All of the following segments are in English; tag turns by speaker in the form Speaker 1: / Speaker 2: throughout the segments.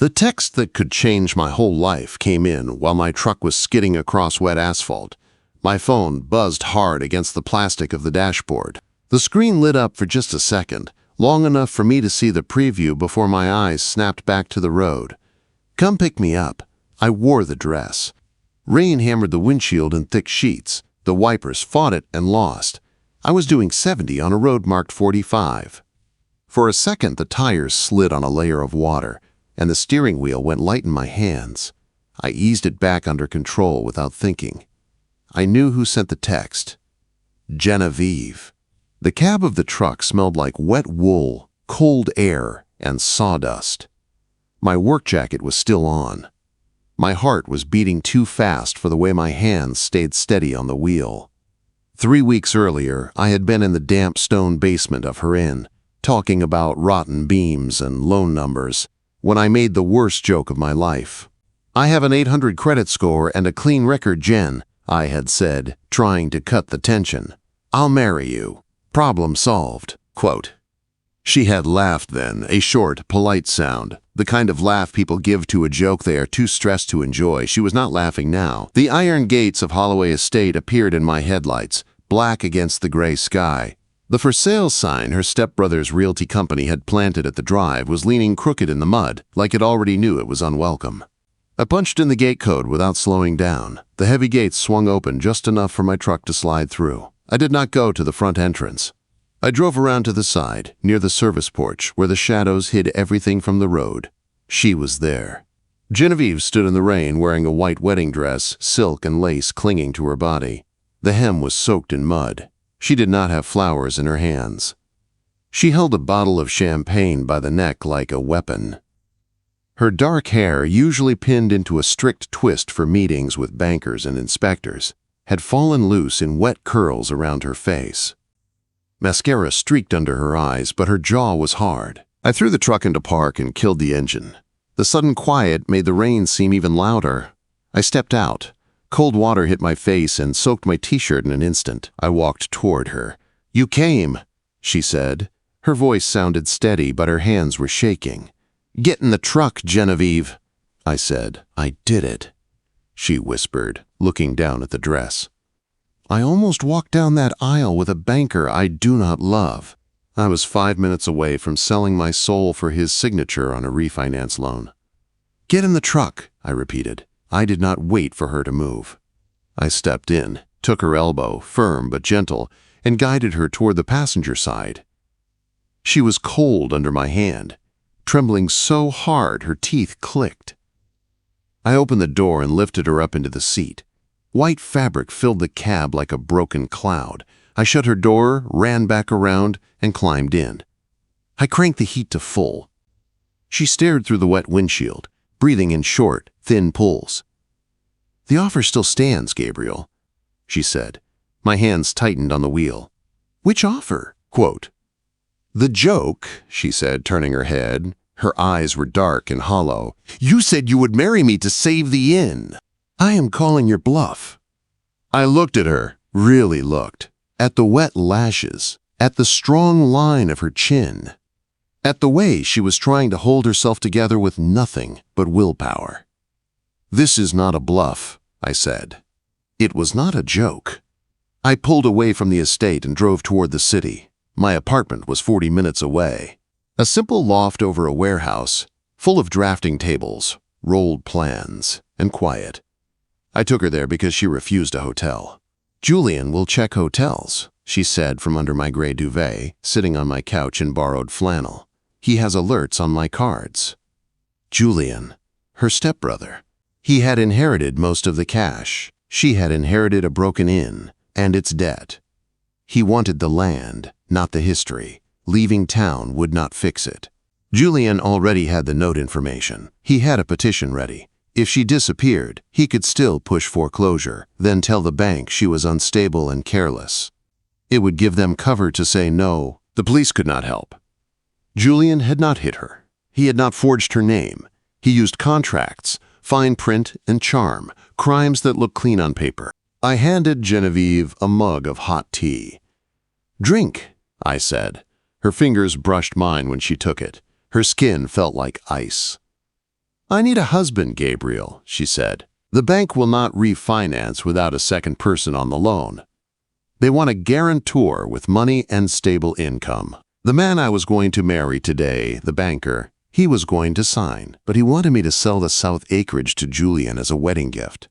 Speaker 1: The text that could change my whole life came in while my truck was skidding across wet asphalt. My phone buzzed hard against the plastic of the dashboard. The screen lit up for just a second, long enough for me to see the preview before my eyes snapped back to the road. Come pick me up. I wore the dress. Rain hammered the windshield in thick sheets. The wipers fought it and lost. I was doing 70 on a road marked 45. For a second, the tires slid on a layer of water, and the steering wheel went light in my hands. I eased it back under control without thinking. I knew who sent the text. Genevieve. The cab of the truck smelled like wet wool, cold air, and sawdust. My work jacket was still on. My heart was beating too fast for the way my hands stayed steady on the wheel. 3 weeks earlier, I had been in the damp stone basement of her inn, talking about rotten beams and loan numbers, when I made the worst joke of my life. "I have an 800 credit score and a clean record, Jen," I had said, trying to cut the tension. "I'll marry you. Problem solved." Quote. She had laughed then, a short, polite sound, the kind of laugh people give to a joke they are too stressed to enjoy. She was not laughing now. The iron gates of Holloway Estate appeared in my headlights, black against the gray sky. The for sale sign her stepbrother's realty company had planted at the drive was leaning crooked in the mud, like it already knew it was unwelcome. I punched in the gate code without slowing down. The heavy gates swung open just enough for my truck to slide through. I did not go to the front entrance. I drove around to the side, near the service porch, where the shadows hid everything from the road. She was there. Genevieve stood in the rain wearing a white wedding dress, silk and lace clinging to her body. The hem was soaked in mud. She did not have flowers in her hands. She held a bottle of champagne by the neck like a weapon. Her dark hair, usually pinned into a strict twist for meetings with bankers and inspectors, had fallen loose in wet curls around her face. Mascara streaked under her eyes, but her jaw was hard. I threw the truck into park and killed the engine. The sudden quiet made the rain seem even louder. I stepped out. Cold water hit my face and soaked my t-shirt in an instant. I walked toward her. "You came," she said. Her voice sounded steady, but her hands were shaking. "Get in the truck, Genevieve," I said. "I did it," she whispered, looking down at the dress. "I almost walked down that aisle with a banker I do not love." I was 5 minutes away from selling my soul for his signature on a refinance loan. "Get in the truck," I repeated. I did not wait for her to move. I stepped in, took her elbow, firm but gentle, and guided her toward the passenger side. She was cold under my hand, trembling so hard her teeth clicked. I opened the door and lifted her up into the seat. White fabric filled the cab like a broken cloud. I shut her door, ran back around, and climbed in. I cranked the heat to full. She stared through the wet windshield, breathing in short, thin pulls. "The offer still stands, Gabriel," she said. My hands tightened on the wheel. "Which offer?" Quote. "The joke," she said, turning her head. Her eyes were dark and hollow. "You said you would marry me to save the inn." "I am calling your bluff." I looked at her, really looked, at the wet lashes, at the strong line of her chin, at the way she was trying to hold herself together with nothing but willpower. "This is not a bluff," I said. It was not a joke. I pulled away from the estate and drove toward the city. My apartment was 40 minutes away. A simple loft over a warehouse, full of drafting tables, rolled plans, and quiet. I took her there because she refused a hotel. "Julian will check hotels," she said from under my gray duvet, sitting on my couch in borrowed flannel. "He has alerts on my cards." Julian, her stepbrother. He had inherited most of the cash. She had inherited a broken inn and its debt. He wanted the land, not the history. Leaving town would not fix it. Julian already had the note information. He had a petition ready. If she disappeared, he could still push foreclosure, then tell the bank she was unstable and careless. It would give them cover to say no. The police could not help. Julian had not hit her. He had not forged her name. He used contracts, fine print, and charm, crimes that look clean on paper. I handed Genevieve a mug of hot tea. "Drink," I said. Her fingers brushed mine when she took it. Her skin felt like ice. I need a husband, Gabriel, she said. The bank will not refinance without a second person on the loan. They want a guarantor with money and stable income. The man I was going to marry today, the banker, he was going to sign, but he wanted me to sell the south acreage to Julian as a wedding gift.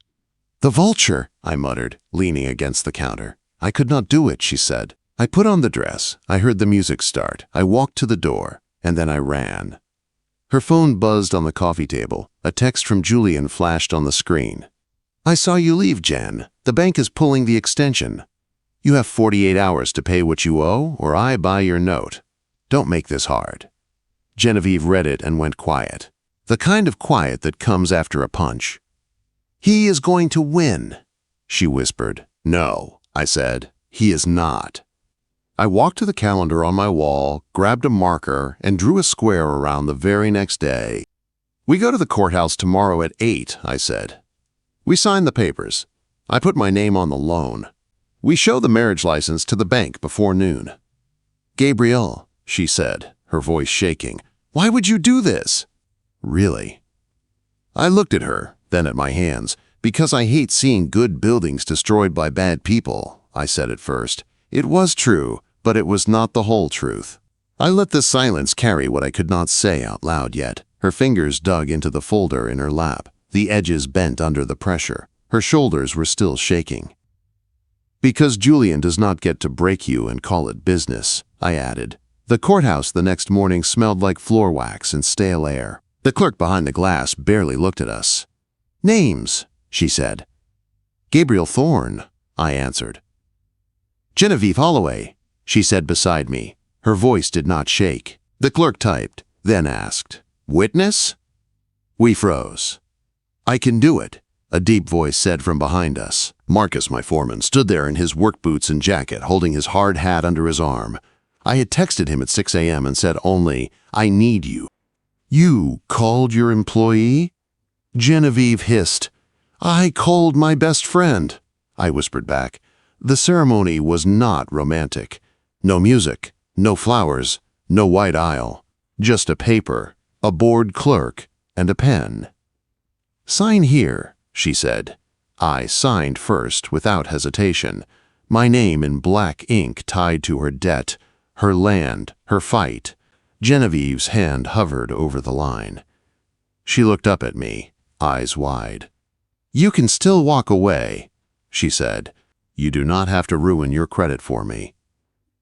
Speaker 1: The vulture, I muttered, leaning against the counter. I could not do it, she said. I put on the dress. I heard the music start. I walked to the door, and then I ran. Her phone buzzed on the coffee table. A text from Julian flashed on the screen. I saw you leave, Jen. The bank is pulling the extension. You have 48 hours to pay what you owe, or I buy your note. Don't make this hard. Genevieve read it and went quiet. The kind of quiet that comes after a punch. He is going to win, she whispered. No, I said. He is not. I walked to the calendar on my wall, grabbed a marker, and drew a square around the very next day. We go to the courthouse tomorrow at 8, I said. We sign the papers. I put my name on the loan. We show the marriage license to the bank before noon. Gabriel, she said, her voice shaking, why would you do this? Really? I looked at her, then at my hands. Because I hate seeing good buildings destroyed by bad people, I said at first. It was true, but it was not the whole truth. I let the silence carry what I could not say out loud yet. Her fingers dug into the folder in her lap, the edges bent under the pressure. Her shoulders were still shaking. Because Julian does not get to break you and call it business, I added. The courthouse the next morning smelled like floor wax and stale air. The clerk behind the glass barely looked at us. Names, she said. Gabriel Thorne, I answered. Genevieve Holloway, she said beside me. Her voice did not shake. The clerk typed, then asked, Witness? We froze. I can do it, a deep voice said from behind us. Marcus, my foreman, stood there in his work boots and jacket, holding his hard hat under his arm. I had texted him at 6 a.m. and said only, I need you. You called your employee? Genevieve hissed. I called my best friend, I whispered back. The ceremony was not romantic. No music, no flowers, no white aisle. Just a paper, a bored clerk, and a pen. Sign here, she said. I signed first without hesitation. My name in black ink tied to her debt, her land, her fight. Genevieve's hand hovered over the line. She looked up at me, eyes wide. You can still walk away, she said. You do not have to ruin your credit for me.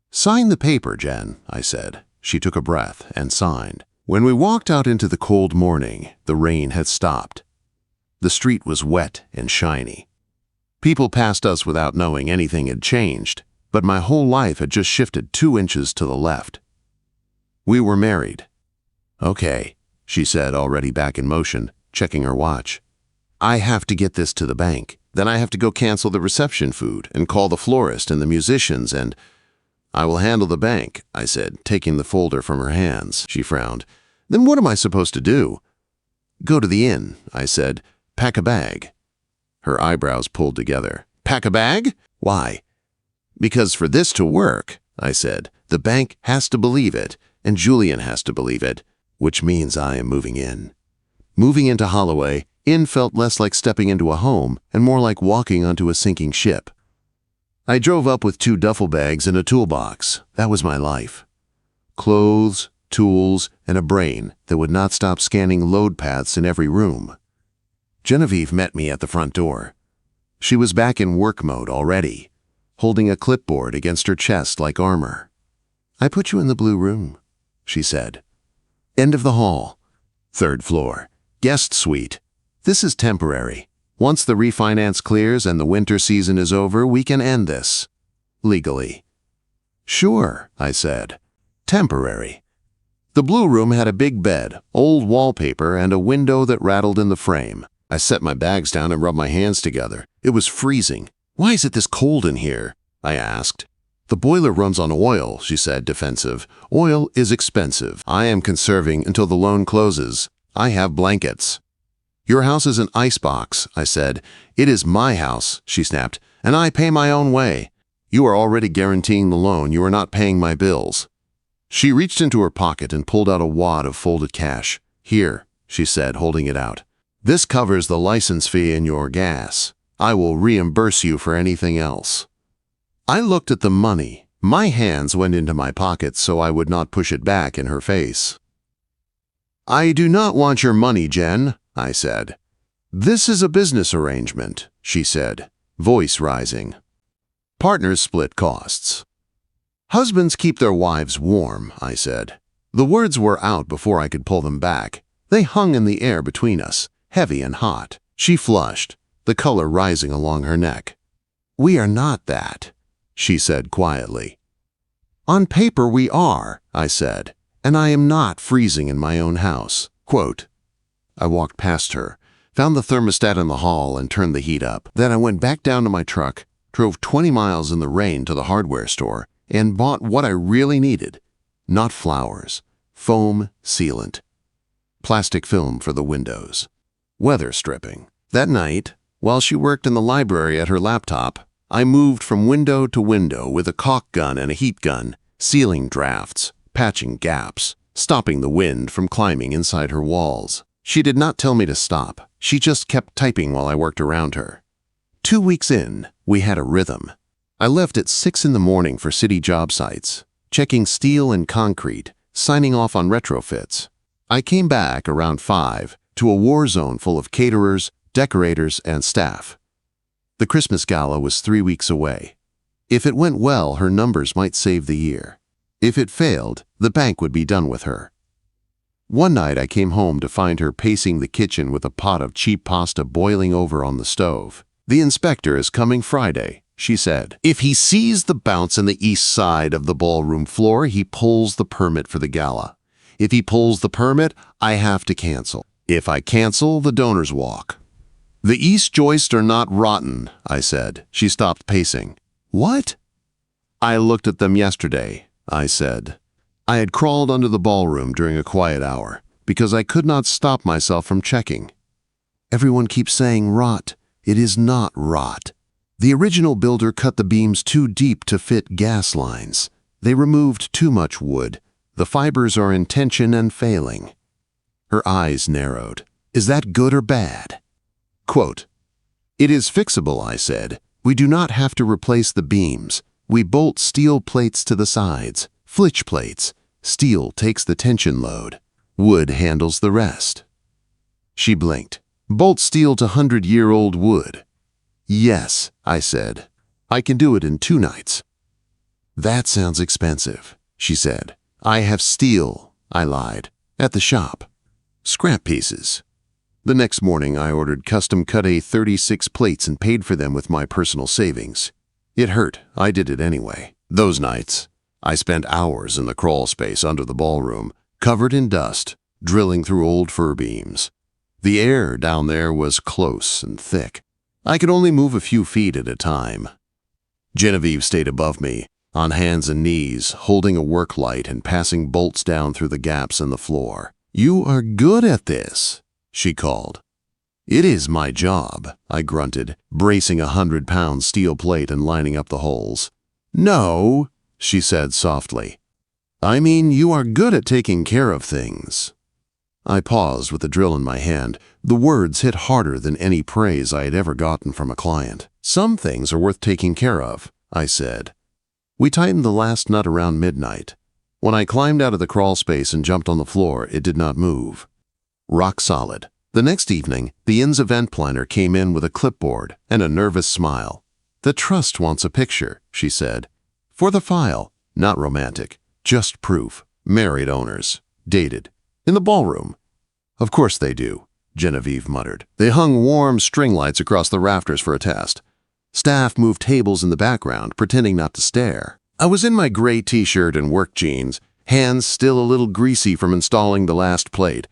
Speaker 1: Sign the paper, Jen, I said. She took a breath and signed. When we walked out into the cold morning, the rain had stopped. The street was wet and shiny. People passed us without knowing anything had changed, but my whole life had just shifted 2 inches to the left. We were married. Okay, she said, already back in motion, checking her watch. I have to get this to the bank. Then I have to go cancel the reception food and call the florist and the musicians and... I will handle the bank, I said, taking the folder from her hands. She frowned. Then what am I supposed to do? Go to the inn, I said. Pack a bag. Her eyebrows pulled together. Pack a bag? Why? Because for this to work, I said, the bank has to believe it, and Julian has to believe it, which means I am moving in. Moving into Holloway Inn felt less like stepping into a home and more like walking onto a sinking ship. I drove up with 2 duffel bags and a toolbox. That was my life. Clothes, tools, and a brain that would not stop scanning load paths in every room. Genevieve met me at the front door. She was back in work mode already, holding a clipboard against her chest like armor. I put you in the blue room, she said. End of the hall. 3rd floor. Guest suite. This is temporary. Once the refinance clears and the winter season is over, we can end this. Legally. Sure, I said. Temporary. The blue room had a big bed, old wallpaper, and a window that rattled in the frame. I set my bags down and rubbed my hands together. It was freezing. Why is it this cold in here? I asked. The boiler runs on oil, she said, defensive. Oil is expensive. I am conserving until the loan closes. I have blankets. Your house is an icebox, I said. It is my house, she snapped, and I pay my own way. You are already guaranteeing the loan. You are not paying my bills. She reached into her pocket and pulled out a wad of folded cash. Here, she said, holding it out. "This covers the license fee and your gas. I will reimburse you for anything else." I looked at the money. My hands went into my pockets so I would not push it back in her face. "I do not want your money, Jen," I said. "This is a business arrangement," she said, voice rising. "Partners split costs." "Husbands keep their wives warm," I said. The words were out before I could pull them back. They hung in the air between us, heavy and hot. She flushed, the color rising along her neck. "We are not that," she said quietly. "On paper we are," I said, "and I am not freezing in my own house." Quote. I walked past her, found the thermostat in the hall and turned the heat up. Then I went back down to my truck, drove 20 miles in the rain to the hardware store, and bought what I really needed. Not flowers, foam sealant, plastic film for the windows, weather stripping. That night, while she worked in the library at her laptop, I moved from window to window with a caulk gun and a heat gun, sealing drafts, patching gaps, stopping the wind from climbing inside her walls. She did not tell me to stop. She just kept typing while I worked around her. 2 weeks in, we had a rhythm. I left at 6 in the morning for city job sites, checking steel and concrete, signing off on retrofits. I came back around 5 to a war zone full of caterers, decorators, and staff. The Christmas gala was 3 weeks away. If it went well, her numbers might save the year. If it failed, the bank would be done with her. One night I came home to find her pacing the kitchen with a pot of cheap pasta boiling over on the stove. "The inspector is coming Friday," she said. "If he sees the bounce on the east side of the ballroom floor, he pulls the permit for the gala. If he pulls the permit, I have to cancel. If I cancel, the donors walk." "The east joists are not rotten," I said. She stopped pacing. "What?" "I looked at them yesterday," I said. I had crawled under the ballroom during a quiet hour because I could not stop myself from checking. "Everyone keeps saying rot. It is not rot. The original builder cut the beams too deep to fit gas lines. They removed too much wood. The fibers are in tension and failing." Her eyes narrowed. "Is that good or bad?" Quote, "It is fixable," I said. "We do not have to replace the beams. We bolt steel plates to the sides, flitch plates. Steel takes the tension load. Wood handles the rest." She blinked. "Bolt steel to 100-year-old wood." "Yes," I said. "I can do it in 2 nights." "That sounds expensive," she said. "I have steel," I lied, "at the shop. Scrap pieces." The next morning I ordered custom-cut A36 plates and paid for them with my personal savings. It hurt. I did it anyway. Those nights, I spent hours in the crawl space under the ballroom, covered in dust, drilling through old fir beams. The air down there was close and thick. I could only move a few feet at a time. Genevieve stayed above me, on hands and knees, holding a work light and passing bolts down through the gaps in the floor. "You are good at this," she called. "It is my job," I grunted, bracing a 100-pound steel plate and lining up the holes. "No," she said softly. "I mean, you are good at taking care of things." I paused with the drill in my hand. The words hit harder than any praise I had ever gotten from a client. "Some things are worth taking care of," I said. We tightened the last nut around midnight. When I climbed out of the crawl space and jumped on the floor, it did not move. Rock solid. The next evening, the inn's event planner came in with a clipboard and a nervous smile. "The trust wants a picture," she said. "For the file. Not romantic. Just proof. Married owners. Dated. In the ballroom." "Of course they do," Genevieve muttered. They hung warm string lights across the rafters for a test. Staff moved tables in the background, pretending not to stare. I was in my gray t-shirt and work jeans, hands still a little greasy from installing the last plate.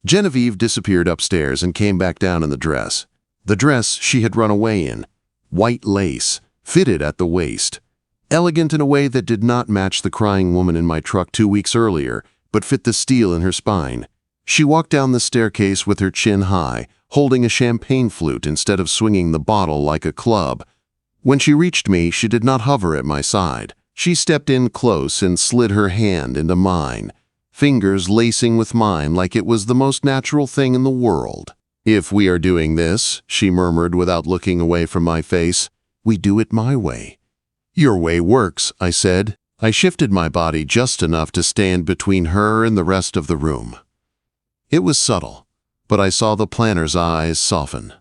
Speaker 1: Genevieve disappeared upstairs and came back down in the dress. The dress she had run away in. White lace, fitted at the waist. Elegant in a way that did not match the crying woman in my truck 2 weeks earlier, but fit the steel in her spine. She walked down the staircase with her chin high, holding a champagne flute instead of swinging the bottle like a club. When she reached me, she did not hover at my side. She stepped in close and slid her hand into mine. fingers lacing with mine like it was the most natural thing in the world. "If we are doing this," she murmured without looking away from my face, "we do it my way." "Your way works," I said. I shifted my body just enough to stand between her and the rest of the room. It was subtle, but I saw the planner's eyes soften.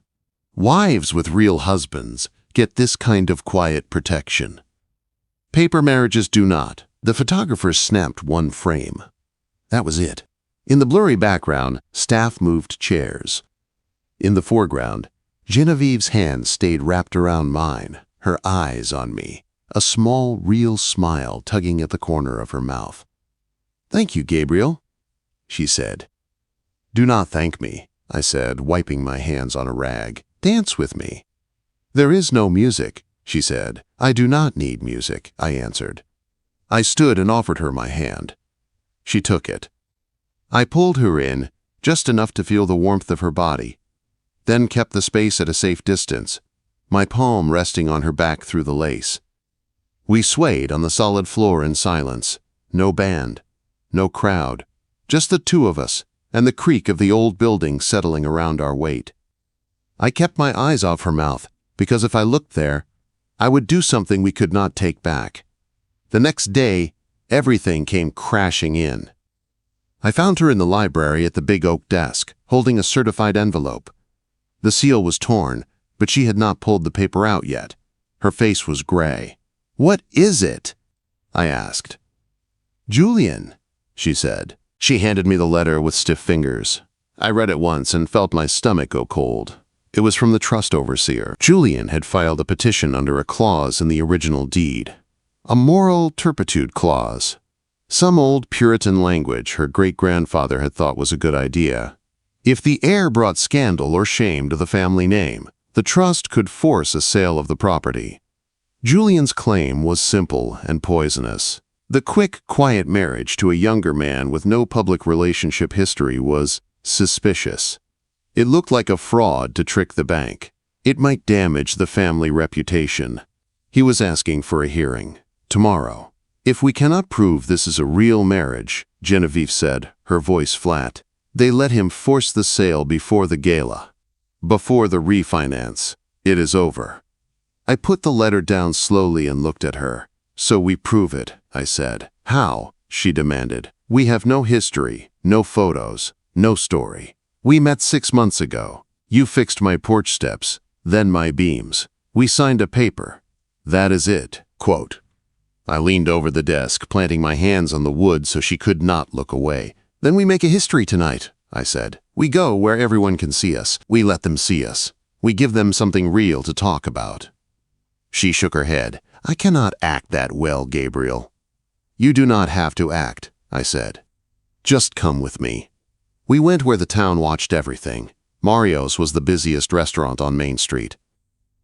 Speaker 1: Wives with real husbands get this kind of quiet protection. Paper marriages do not. The photographers snapped one frame. That was it. In the blurry background, staff moved chairs. In the foreground, Genevieve's hand stayed wrapped around mine, her eyes on me, a small, real smile tugging at the corner of her mouth. "Thank you, Gabriel," she said. "Do not thank me," I said, wiping my hands on a rag. "Dance with me." "There is no music," she said. "I do not need music," I answered. I stood and offered her my hand. She took it. I pulled her in, just enough to feel the warmth of her body, then kept the space at a safe distance, my palm resting on her back through the lace. We swayed on the solid floor in silence. No band, no crowd, just the two of us and the creak of the old building settling around our weight. I kept my eyes off her mouth, because if I looked there, I would do something we could not take back. The next day, everything came crashing in. I found her in the library at the big oak desk, holding a certified envelope. The seal was torn, but she had not pulled the paper out yet. Her face was gray. "What is it?" I asked. "Julian," she said. She handed me the letter with stiff fingers. I read it once and felt my stomach go cold. It was from the trust overseer. Julian had filed a petition under a clause in the original deed. A moral turpitude clause. Some old Puritan language her great-grandfather had thought was a good idea. If the heir brought scandal or shame to the family name, the trust could force a sale of the property. Julian's claim was simple and poisonous. The quick, quiet marriage to a younger man with no public relationship history was suspicious. It looked like a fraud to trick the bank. It might damage the family reputation. He was asking for a hearing. Tomorrow. "If we cannot prove this is a real marriage," Genevieve said, her voice flat, "they let him force the sale before the gala. Before the refinance. It is over." I put the letter down slowly and looked at her. "So we prove it," I said. "How?" she demanded. "We have no history, no photos, no story. We met 6 months ago. You fixed my porch steps, then my beams. We signed a paper. That is it." Quote. I leaned over the desk, planting my hands on the wood so she could not look away. "Then we make a history tonight," I said. "We go where everyone can see us. We let them see us. We give them something real to talk about." She shook her head. "I cannot act that well, Gabriel." "You do not have to act," I said. "Just come with me." We went where the town watched everything. Mario's was the busiest restaurant on Main Street.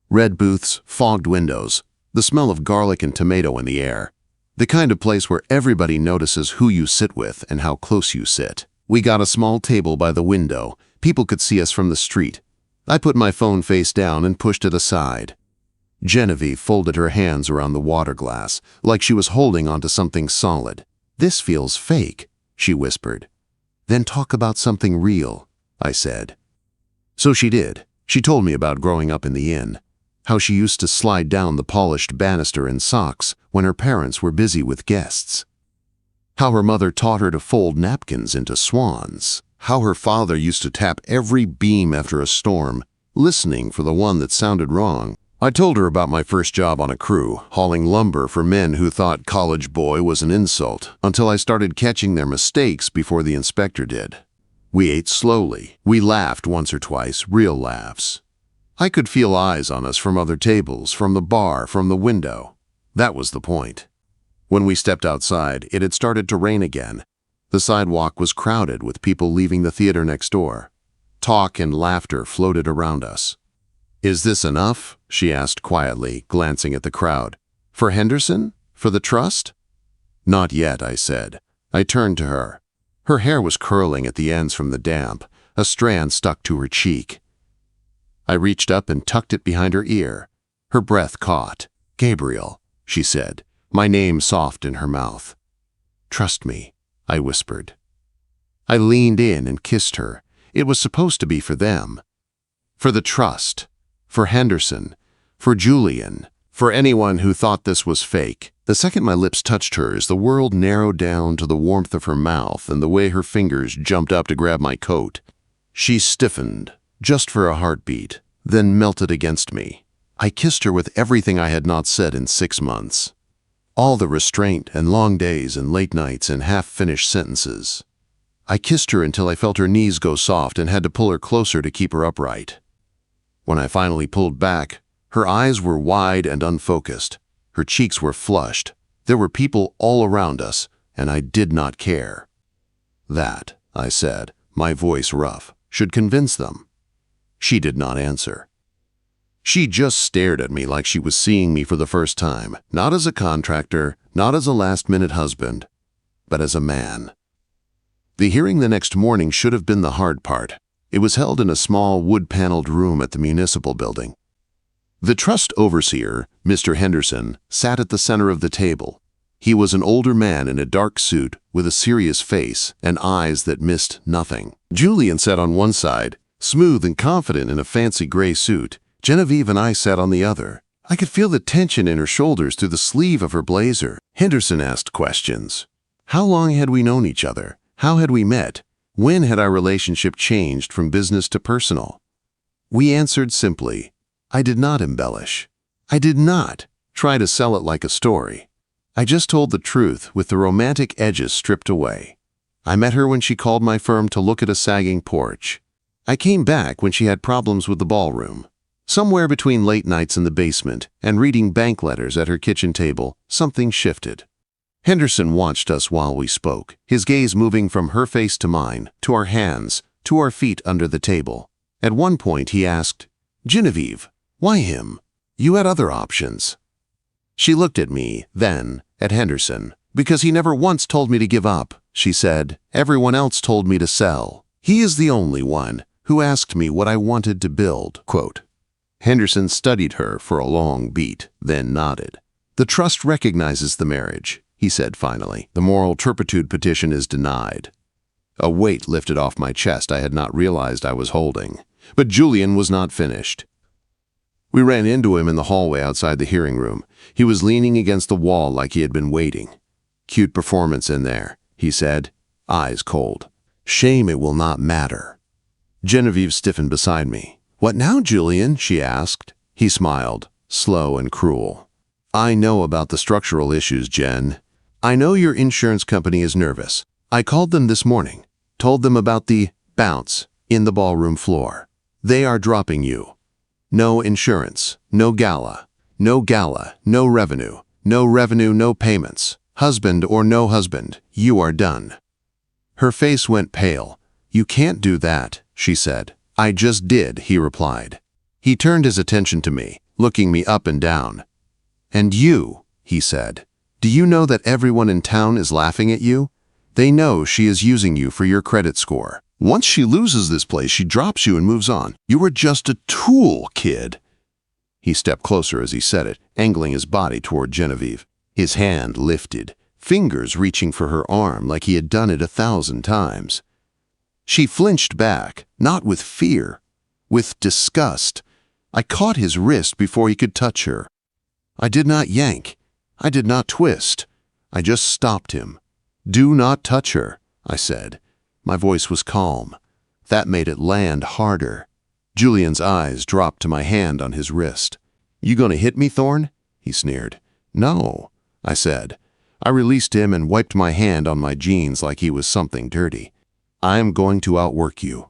Speaker 1: Red booths, fogged windows, the smell of garlic and tomato in the air. The kind of place where everybody notices who you sit with and how close you sit. We got a small table by the window. People could see us from the street. I put my phone face down and pushed it aside. Genevieve folded her hands around the water glass, like she was holding onto something solid. "This feels fake," she whispered. "Then talk about something real," I said. So she did. She told me about growing up in the inn, how she used to slide down the polished banister in socks when her parents were busy with guests, how her mother taught her to fold napkins into swans, how her father used to tap every beam after a storm, listening for the one that sounded wrong. I told her about my first job on a crew, hauling lumber for men who thought college boy was an insult, until I started catching their mistakes before the inspector did. We ate slowly. We laughed once or twice, real laughs. I could feel eyes on us from other tables, from the bar, from the window. That was the point. When we stepped outside, it had started to rain again. The sidewalk was crowded with people leaving the theater next door. Talk and laughter floated around us. "Is this enough?" she asked quietly, glancing at the crowd. "For Henderson? For the trust?" "Not yet," I said. I turned to her. Her hair was curling at the ends from the damp. A strand stuck to her cheek. I reached up and tucked it behind her ear. Her breath caught. "Gabriel," she said, my name soft in her mouth. "Trust me," I whispered. I leaned in and kissed her. It was supposed to be for them. For the trust. For Henderson. For Julian. For anyone who thought this was fake. The second my lips touched hers, the world narrowed down to the warmth of her mouth and the way her fingers jumped up to grab my coat. She stiffened, just for a heartbeat, then melted against me. I kissed her with everything I had not said in 6 months. All the restraint and long days and late nights and half-finished sentences. I kissed her until I felt her knees go soft and had to pull her closer to keep her upright. When I finally pulled back, her eyes were wide and unfocused. Her cheeks were flushed. There were people all around us, and I did not care. That, I said, my voice rough, should convince them. She did not answer. She just stared at me like she was seeing me for the first time, not as a contractor, not as a last-minute husband, but as a man. The hearing the next morning should have been the hard part. It was held in a small wood-paneled room at the municipal building. The trust overseer, Mr. Henderson, sat at the center of the table. He was an older man in a dark suit with a serious face and eyes that missed nothing. Julian sat on one side, smooth and confident in a fancy gray suit. Genevieve and I sat on the other. I could feel the tension in her shoulders through the sleeve of her blazer. Henderson asked questions. How long had we known each other? How had we met? When had our relationship changed from business to personal? We answered simply. I did not embellish. I did not try to sell it like a story. I just told the truth with the romantic edges stripped away. I met her when she called my firm to look at a sagging porch. I came back when she had problems with the ballroom. Somewhere between late nights in the basement and reading bank letters at her kitchen table, something shifted. Henderson watched us while we spoke, his gaze moving from her face to mine, to our hands, to our feet under the table. At one point he asked, Genevieve, why him? You had other options. She looked at me, then at Henderson. Because he never once told me to give up, she said. Everyone else told me to sell. He is the only one who asked me what I wanted to build. Quote. Henderson studied her for a long beat, then nodded. The trust recognizes the marriage, he said finally. The moral turpitude petition is denied. A weight lifted off my chest I had not realized I was holding. But Julian was not finished. We ran into him in the hallway outside the hearing room. He was leaning against the wall like he had been waiting. Cute performance in there, he said, eyes cold. Shame it will not matter. Genevieve stiffened beside me. What now, Julian? She asked. He smiled, slow and cruel. I know about the structural issues, Jen. I know your insurance company is nervous. I called them this morning, told them about the bounce in the ballroom floor. They are dropping you. No insurance, no gala, no revenue, no payments. Husband or no husband, you are done. Her face went pale. You can't do that, she said. I just did, he replied. He turned his attention to me, looking me up and down. And you, he said, do you know that everyone in town is laughing at you? They know she is using you for your credit score. Once she loses this place, she drops you and moves on. You are just a tool, kid. He stepped closer as he said it, angling his body toward Genevieve. His hand lifted, fingers reaching for her arm like he had done it 1,000 times. She flinched back, not with fear, with disgust. I caught his wrist before he could touch her. I did not yank. I did not twist. I just stopped him. Do not touch her, I said. My voice was calm. That made it land harder. Julian's eyes dropped to my hand on his wrist. You gonna hit me, Thorne? He sneered. No, I said. I released him and wiped my hand on my jeans like he was something dirty. I am going to outwork you.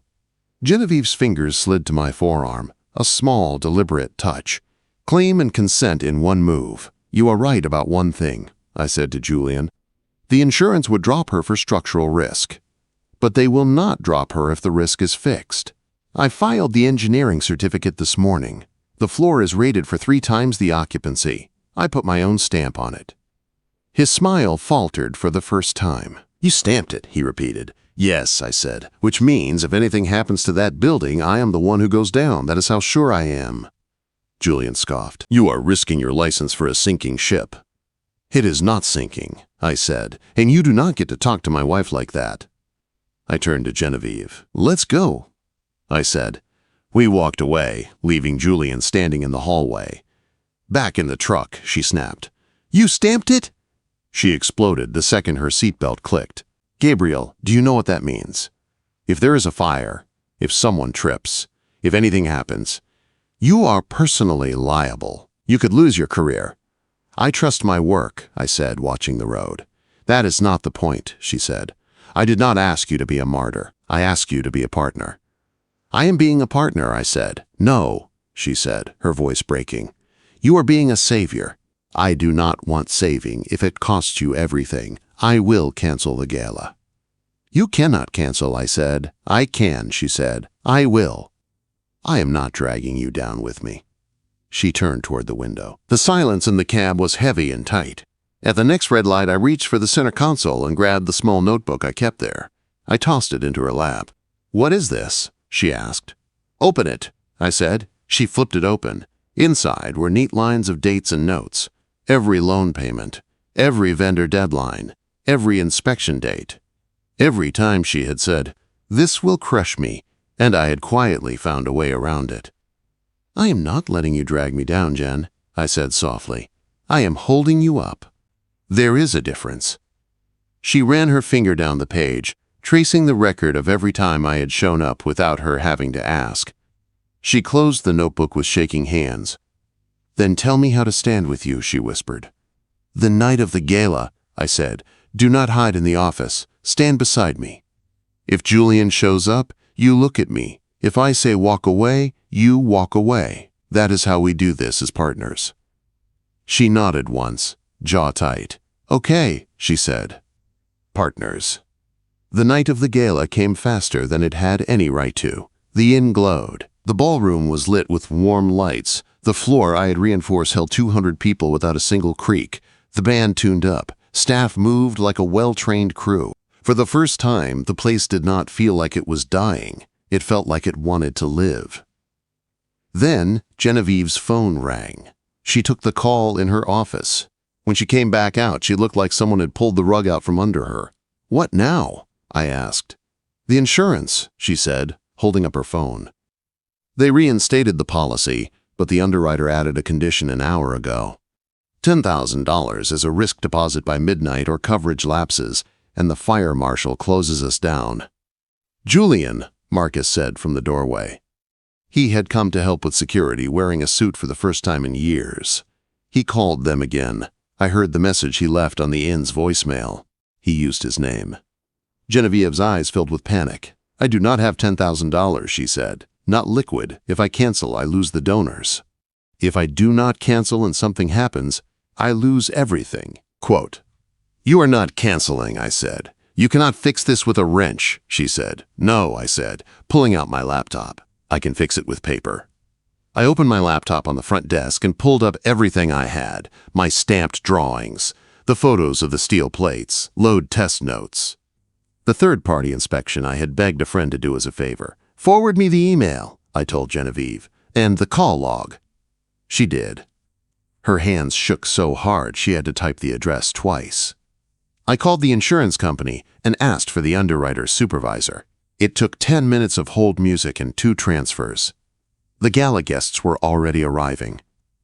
Speaker 1: Genevieve's fingers slid to my forearm, a small, deliberate touch. Claim and consent in one move. You are right about one thing, I said to Julian. The insurance would drop her for structural risk. But they will not drop her if the risk is fixed. I filed the engineering certificate this morning. The floor is rated for 3 times the occupancy. I put my own stamp on it. His smile faltered for the first time. You stamped it, he repeated. Yes, I said, which means if anything happens to that building, I am the one who goes down. That is how sure I am. Julian scoffed. You are risking your license for a sinking ship. It is not sinking, I said, and you do not get to talk to my wife like that. I turned to Genevieve. "Let's go," I said. We walked away, leaving Julian standing in the hallway. "Back in the truck," she snapped. "You stamped it?" She exploded the second her seatbelt clicked. "Gabriel, do you know what that means? If there is a fire, if someone trips, if anything happens, you are personally liable. You could lose your career." "I trust my work," I said, watching the road. "That is not the point," she said. "I did not ask you to be a martyr. I asked you to be a partner." "I am being a partner," I said. "No," she said, her voice breaking. "You are being a savior." "I do not want saving if it costs you everything. I will cancel the gala." "You cannot cancel," I said. "I can," she said. "I will." "I am not dragging you down with me." She turned toward the window. The silence in the cab was heavy and tight. At the next red light, I reached for the center console and grabbed the small notebook I kept there. I tossed it into her lap. "What is this?" she asked. "Open it," I said. She flipped it open. Inside were neat lines of dates and notes. Every loan payment, every vendor deadline, every inspection date. Every time she had said, "This will crush me," and I had quietly found a way around it. "I am not letting you drag me down, Jen," I said softly. "I am holding you up. There is a difference." She ran her finger down the page, tracing the record of every time I had shown up without her having to ask. She closed the notebook with shaking hands. "Then tell me how to stand with you," she whispered. "The night of the gala," I said. "Do not hide in the office. Stand beside me. If Julian shows up, you look at me. If I say walk away, you walk away. That is how we do this as partners." She nodded once, jaw tight. "Okay," she said. Partners. The night of the gala came faster than it had any right to. The inn glowed. The ballroom was lit with warm lights. The floor I had reinforced held 200 people without a single creak. The band tuned up. Staff moved like a well-trained crew. For the first time, the place did not feel like it was dying. It felt like it wanted to live. Then Genevieve's phone rang. She took the call in her office. When she came back out, she looked like someone had pulled the rug out from under her. "What now?" I asked. "The insurance," she said, holding up her phone. "They reinstated the policy, but the underwriter added a condition an hour ago. $10,000 as a risk deposit by midnight or coverage lapses, and the fire marshal closes us down." "Julian," Marcus said from the doorway. He had come to help with security, wearing a suit for the first time in years. He called them again. I heard the message he left on the inn's voicemail. He used his name. Genevieve's eyes filled with panic. "I do not have $10,000, she said. "Not liquid. If I cancel, I lose the donors. If I do not cancel and something happens, I lose everything." Quote, "You are not canceling," I said. "You cannot fix this with a wrench," she said. "No," I said, pulling out my laptop. "I can fix it with paper." I opened my laptop on the front desk and pulled up everything I had, my stamped drawings, the photos of the steel plates, load test notes. The third-party inspection I had begged a friend to do as a favor. "Forward me the email," I told Genevieve, "and the call log." She did. Her hands shook so hard she had to type the address twice. I called the insurance company and asked for the underwriter's supervisor. It took 10 minutes of hold music and 2 transfers. The gala guests were already arriving.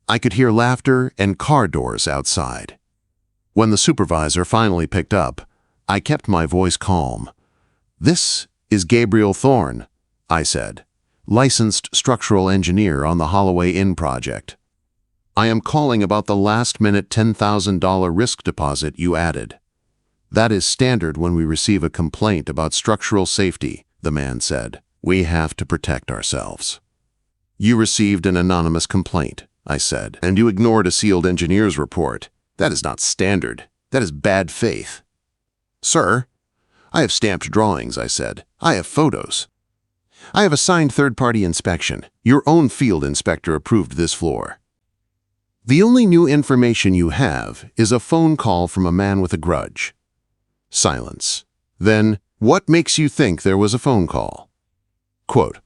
Speaker 1: I could hear laughter and car doors outside. When the supervisor finally picked up, I kept my voice calm. "This is Gabriel Thorne," I said, "licensed structural engineer on the Holloway Inn project. I am calling about the last-minute $10,000 risk deposit you added. That is standard when we receive a complaint about structural safety," the man said. "We have to protect ourselves." "You received an anonymous complaint," I said, "and you ignored a sealed engineer's report. That is not standard. That is bad faith." "Sir, I have stamped drawings," I said. "I have photos. I have a signed third-party inspection. Your own field inspector approved this floor." "The only new information you have is a phone call from a man with a grudge." Silence. "Then, what makes you think there was a phone call?" Quote,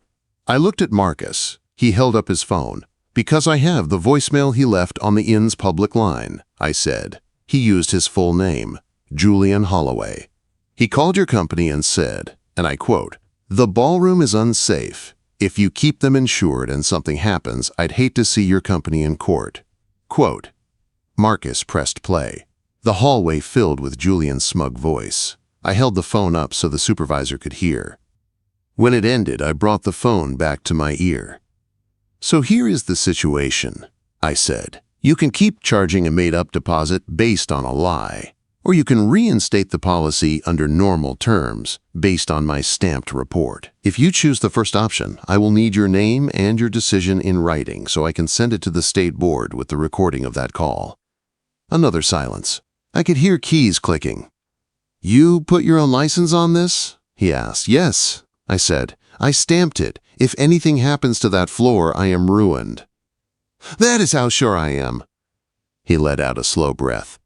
Speaker 1: "I looked at Marcus. He held up his phone. Because I have the voicemail he left on the inn's public line," I said. He used his full name, Julian Holloway. "He called your company and said, and I quote, "The ballroom is unsafe. If you keep them insured and something happens, I'd hate to see your company in court." Quote. Marcus pressed play. The hallway filled with Julian's smug voice. I held the phone up so the supervisor could hear. When it ended, I brought the phone back to my ear. "So here is the situation," I said. "You can keep charging a made-up deposit based on a lie, or you can reinstate the policy under normal terms based on my stamped report. If you choose the first option, I will need your name and your decision in writing so I can send it to the state board with the recording of that call." Another silence. I could hear keys clicking. "You put your own license on this?" he asked. "Yes," I said. "I stamped it. If anything happens to that floor, I am ruined." "That is how sure I am." He let out a slow breath.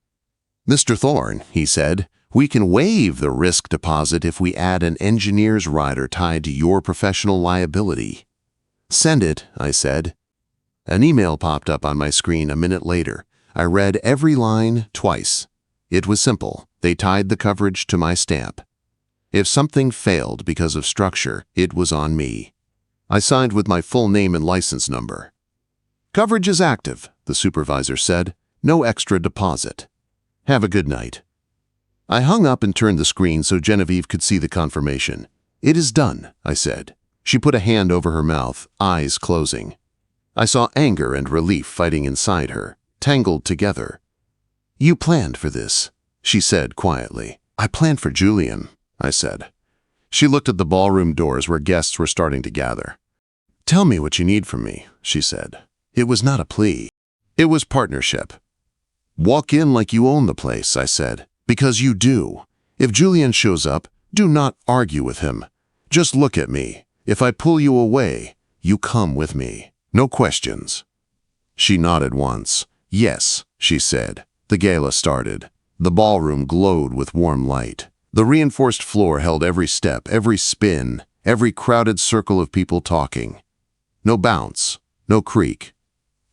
Speaker 1: "Mr. Thorne," he said, "we can waive the risk deposit if we add an engineer's rider tied to your professional liability." "Send it," I said. An email popped up on my screen a minute later. I read every line twice. It was simple. They tied the coverage to my stamp. If something failed because of structure, it was on me. I signed with my full name and license number. "Coverage is active," the supervisor said. "No extra deposit. Have a good night." I hung up and turned the screen so Genevieve could see the confirmation. "It is done," I said. She put a hand over her mouth, eyes closing. I saw anger and relief fighting inside her, tangled together. "You planned for this," she said quietly. "I planned for Julian," I said. She looked at the ballroom doors where guests were starting to gather. "Tell me what you need from me," she said. It was not a plea. It was partnership. "Walk in like you own the place," I said, "because you do. If Julian shows up, do not argue with him. Just look at me. If I pull you away, you come with me. No questions." She nodded once. "Yes," she said. The gala started. The ballroom glowed with warm light. The reinforced floor held every step, every spin, every crowded circle of people talking. No bounce, no creak.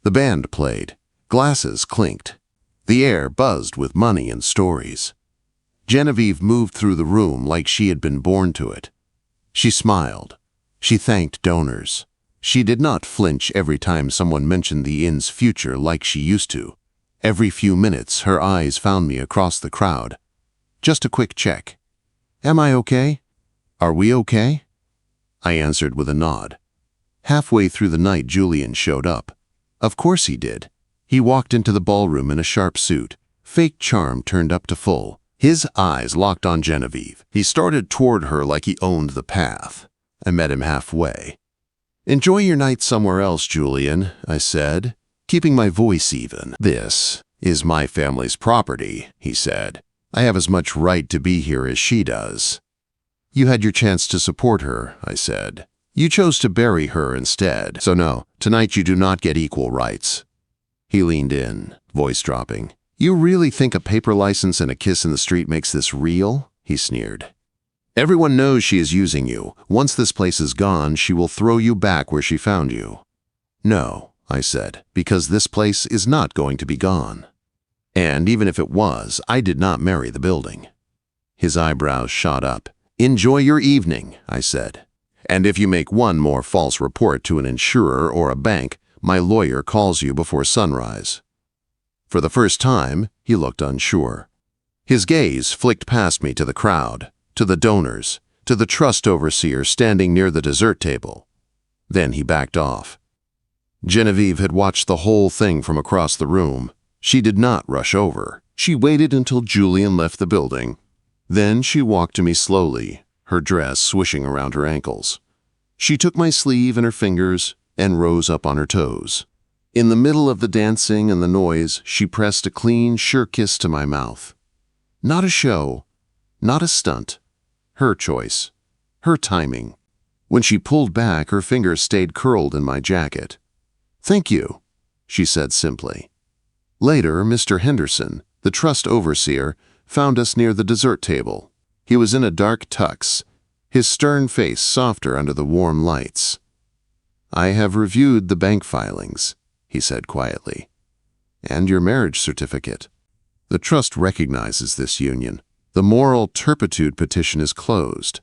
Speaker 1: The band played. Glasses clinked. The air buzzed with money and stories. Genevieve moved through the room like she had been born to it. She smiled. She thanked donors. She did not flinch every time someone mentioned the inn's future like she used to. Every few minutes, her eyes found me across the crowd. Just a quick check. "Am I okay? Are we okay?" I answered with a nod. Halfway through the night, Julian showed up. Of course he did. He walked into the ballroom in a sharp suit, fake charm turned up to full. His eyes locked on Genevieve. He started toward her like he owned the path. I met him halfway. "Enjoy your night somewhere else, Julian," I said, keeping my voice even. "This is my family's property," he said. "I have as much right to be here as she does." "You had your chance to support her," I said. "You chose to bury her instead. So no, tonight you do not get equal rights." He leaned in, voice dropping. "You really think a paper license and a kiss in the street makes this real?" he sneered. "Everyone knows she is using you. Once this place is gone, she will throw you back where she found you." "No," I said, "because this place is not going to be gone. And even if it was, I did not marry the building." His eyebrows shot up. "Enjoy your evening," I said. "And if you make one more false report to an insurer or a bank, my lawyer calls you before sunrise." For the first time, he looked unsure. His gaze flicked past me to the crowd, to the donors, to the trust overseer standing near the dessert table. Then he backed off. Genevieve had watched the whole thing from across the room. She did not rush over. She waited until Julian left the building. Then she walked to me slowly, her dress swishing around her ankles. She took my sleeve in her fingers and rose up on her toes. In the middle of the dancing and the noise, she pressed a clean, sure kiss to my mouth. Not a show, not a stunt. Her choice, her timing. When she pulled back, her fingers stayed curled in my jacket. "Thank you," she said simply. Later, Mr. Henderson, the trust overseer, found us near the dessert table. He was in a dark tux, his stern face softer under the warm lights. "I have reviewed the bank filings," he said quietly, "and your marriage certificate. The trust recognizes this union. The moral turpitude petition is closed."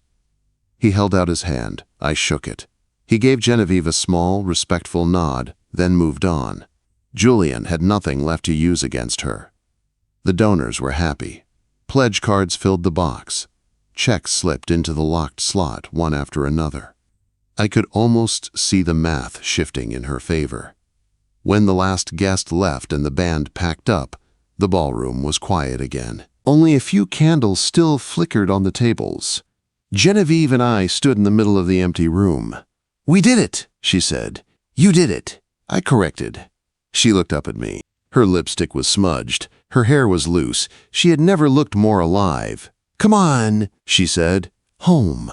Speaker 1: He held out his hand. I shook it. He gave Genevieve a small, respectful nod, then moved on. Julian had nothing left to use against her. The donors were happy. Pledge cards filled the box. Checks slipped into the locked slot, one after another. I could almost see the math shifting in her favor. When the last guest left and the band packed up, the ballroom was quiet again. Only a few candles still flickered on the tables. Genevieve and I stood in the middle of the empty room. "We did it," she said. "You did it," I corrected. She looked up at me. Her lipstick was smudged. Her hair was loose. She had never looked more alive. "Come on," she said. "Home."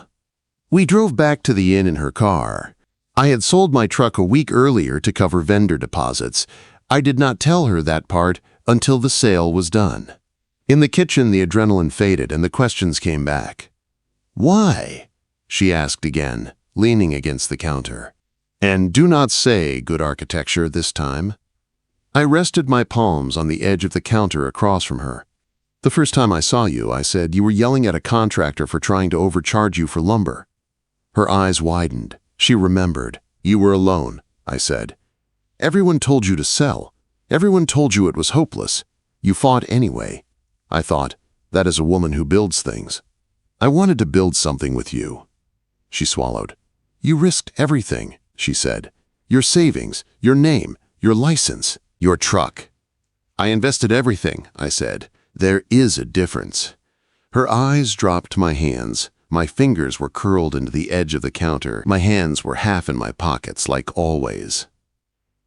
Speaker 1: We drove back to the inn in her car. I had sold my truck a week earlier to cover vendor deposits. I did not tell her that part until the sale was done. In the kitchen, the adrenaline faded and the questions came back. "Why?" she asked again, leaning against the counter. And do not say good architecture this time. I rested my palms on the edge of the counter across from her. "The first time I saw you," I said, "you were yelling at a contractor for trying to overcharge you for lumber." Her eyes widened. She remembered. "You were alone," I said. "Everyone told you to sell. Everyone told you it was hopeless. You fought anyway." I thought, that is a woman who builds things. "I wanted to build something with you." She swallowed. "You risked everything," she said. "Your savings, your name, your license, your truck." "I invested everything," I said. "There is a difference." Her eyes dropped to my hands. My fingers were curled into the edge of the counter. My hands were half in my pockets, like always.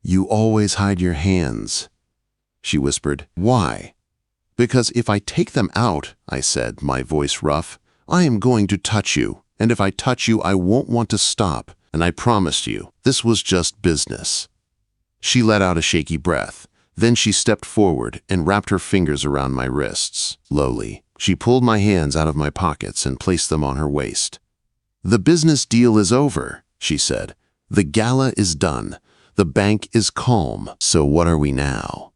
Speaker 1: "You always hide your hands," she whispered. "Why?" "Because if I take them out," I said, my voice rough, "I am going to touch you, and if I touch you, I won't want to stop, and I promised you, this was just business." She let out a shaky breath. Then she stepped forward and wrapped her fingers around my wrists. Slowly, she pulled my hands out of my pockets and placed them on her waist. "The business deal is over," she said. "The gala is done. The bank is calm. So what are we now?"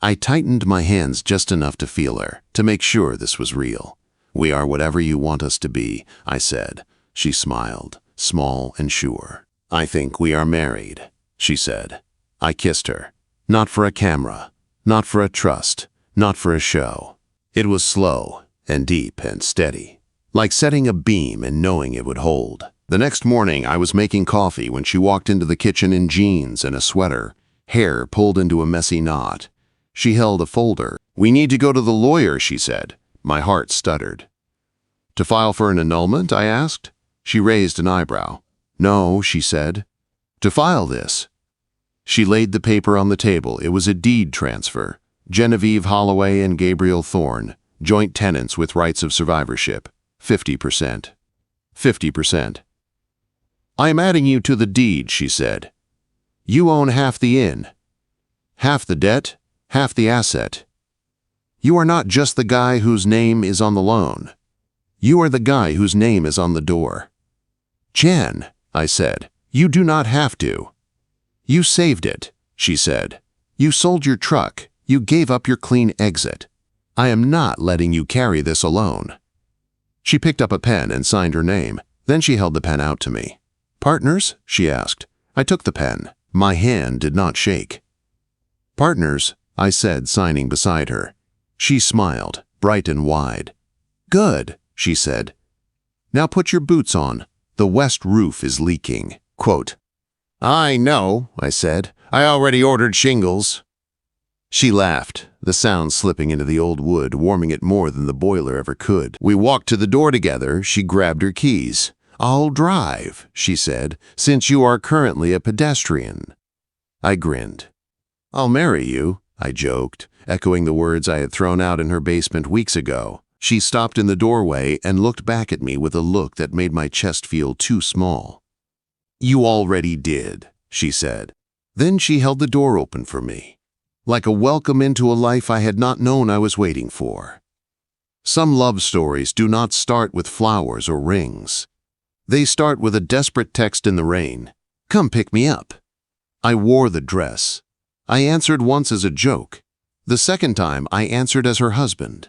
Speaker 1: I tightened my hands just enough to feel her, to make sure this was real. "We are whatever you want us to be," I said. She smiled, small and sure. "I think we are married," she said. I kissed her. Not for a camera, not for a trust, not for a show. It was slow and deep and steady, like setting a beam and knowing it would hold. The next morning, I was making coffee when she walked into the kitchen in jeans and a sweater, hair pulled into a messy knot. She held a folder. "We need to go to the lawyer," she said. My heart stuttered. "To file for an annulment?" I asked. She raised an eyebrow. "No," she said. "To file this." She laid the paper on the table. It was a deed transfer. Genevieve Holloway and Gabriel Thorne, joint tenants with rights of survivorship. 50%. 50%. "I am adding you to the deed," she said. "You own half the inn. Half the debt, half the asset. You are not just the guy whose name is on the loan. You are the guy whose name is on the door." "Jen," I said, "you do not have to." "You saved it," she said. "You sold your truck. You gave up your clean exit. I am not letting you carry this alone." She picked up a pen and signed her name. Then she held the pen out to me. "Partners?" she asked. I took the pen. My hand did not shake. "Partners," I said, signing beside her. She smiled, bright and wide. "Good," she said. "Now put your boots on. The west roof is leaking." Quote, "I know," I said. "I already ordered shingles." She laughed, the sound slipping into the old wood, warming it more than the boiler ever could. We walked to the door together. She grabbed her keys. "I'll drive," she said, "since you are currently a pedestrian." I grinned. "I'll marry you," I joked, echoing the words I had thrown out in her basement weeks ago. She stopped in the doorway and looked back at me with a look that made my chest feel too small. "You already did," she said. Then she held the door open for me, like a welcome into a life I had not known I was waiting for. Some love stories do not start with flowers or rings. They start with a desperate text in the rain. "Come pick me up." I wore the dress. I answered once as a joke. The second time, I answered as her husband.